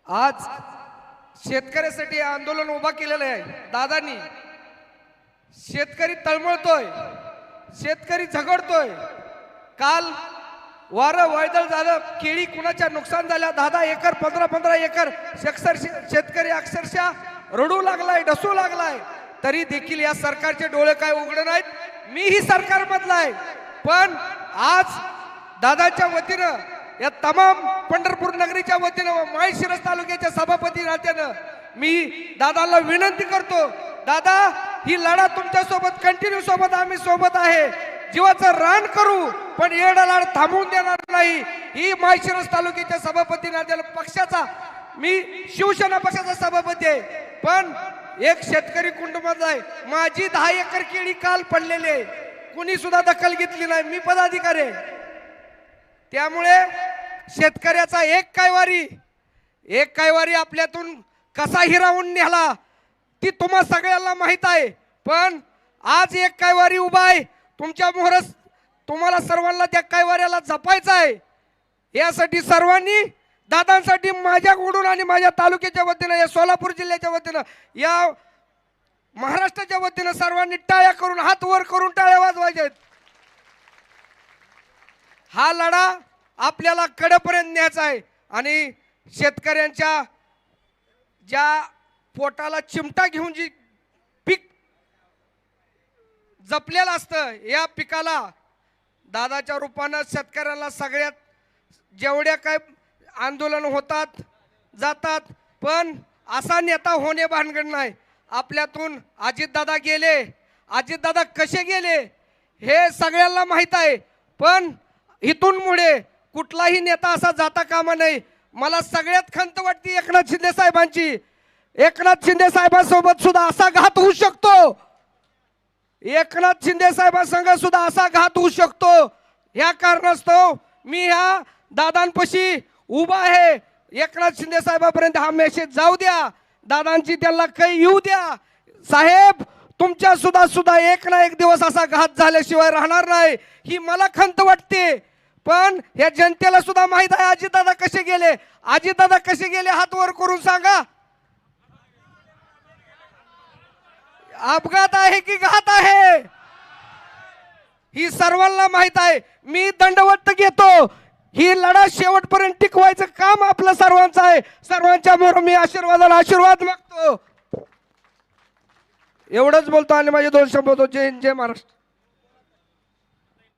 आज शेतकऱ्यासाठी आंदोलन उभा केलेलं आहे दादांनी। शेतकरी तळमळतोय, शेतकरी झगडतोय। काल वारं वादळ झालं, केळी कुणाच्या नुकसान झाल्या, 10 एकर 15 एकर शेतकरी अक्षरशः रडू लागलाय, डसू लागलाय। तरी देखील या सरकारचे डोळे काय उघडे नाहीत। मीही सरकारमधला आहे, पण आज दादाच्या वतीनं या तमाम पंढरपूर नगरीच्या वतीनं माळशिरस तालुक्याच्या सभापती नात्यानं मी दादाला विनंती करतो, दादा ही लढा तुमच्या सोबत कंटिन्यू सोबत आम्ही सोबत आहे। जीवाचं रान करू पण येडालाड थांबवून देणार नाही। ही माळशिरस तालुक्याच्या सभापती नात्यानं पक्षाचा मी शिवसेना पक्षाचा सभापती आहे, पण एक शेतकरी कुटुंबातला आहे। माझी 10 एकर केळी काल पडलेली आहे, कुणी सुद्धा दखल घेतली नाही। मी पदाधिकारी आहे, त्यामुळे शेतकऱ्याचा एक कायवारी आपल्यातून कसा हिरावून नेला ती तुम्हा सगळ्यांना माहित आहे। पण आज एक कायवारी उभा आहे तुमच्या मोहरस, तुम्हाला सर्वांना त्या कायवाऱ्याला जपायचं आहे। यासाठी सर्वांनी दादांसाठी माझ्याकडून आणि माझ्या तालुक्याच्या वतीनं, या सोलापूर जिल्ह्याच्या वतीनं, या महाराष्ट्राच्या वतीनं सर्वांनी टाळ्या करून, हात वर करून टाळ्या वाजवायच्यात। हा लढा आपल्याला कडेपर्यंत न्यायचा आहे आणि शेतकऱ्यांच्या ज्या पोटाला चिमटा घेऊन जी पीक जपलेलं असतं, या पिकाला दादाच्या रूपानं शेतकऱ्याला सगळ्यात जेवढ्या काय आंदोलन होतात जातात, पण असा नेता होणे भानगड नाही। आपल्यातून अजितदादा गेले, अजितदादा कसे गेले हे सगळ्यांना माहित आहे, पण इथून पुढे कुठलाही नेता असा जाता कामा नाही। मला सगळ्यात खंत वाटते एकनाथ शिंदे साहेबांची। एकनाथ शिंदे साहेबांसोबत सुद्धा असा घात होऊ शकतो, एकनाथ शिंदे साहेबांसंग सुद्धा असा घात होऊ शकतो। या कारणास्तव मी ह्या दादांपाशी उभा आहे। एकनाथ शिंदे साहेबांपर्यंत हा मेसेज जाऊ द्या, दादांची त्यांना काही येऊ द्या। साहेब तुमच्या सुद्धा एक ना एक दिवस असा घात झाल्याशिवाय राहणार नाही, ही मला खंत वाटते। पण या जनतेला सुद्धा माहित आहे अजितदादा कसे गेले। अजितदादा कसे गेले हात वर करून सांगा। अपघात आहे की घात आहे ही सर्वांना माहित आहे। मी दंडवत घेतो, ही लढा शेवटपर्यंत टिकवायचं काम आपलं सर्वांचं आहे। सर्वांच्या मोर मी आशीर्वाद मागतो। एवढंच बोलतो आणि माझे 2 शब्द बोलतो। जय हिंद, जय महाराष्ट्र।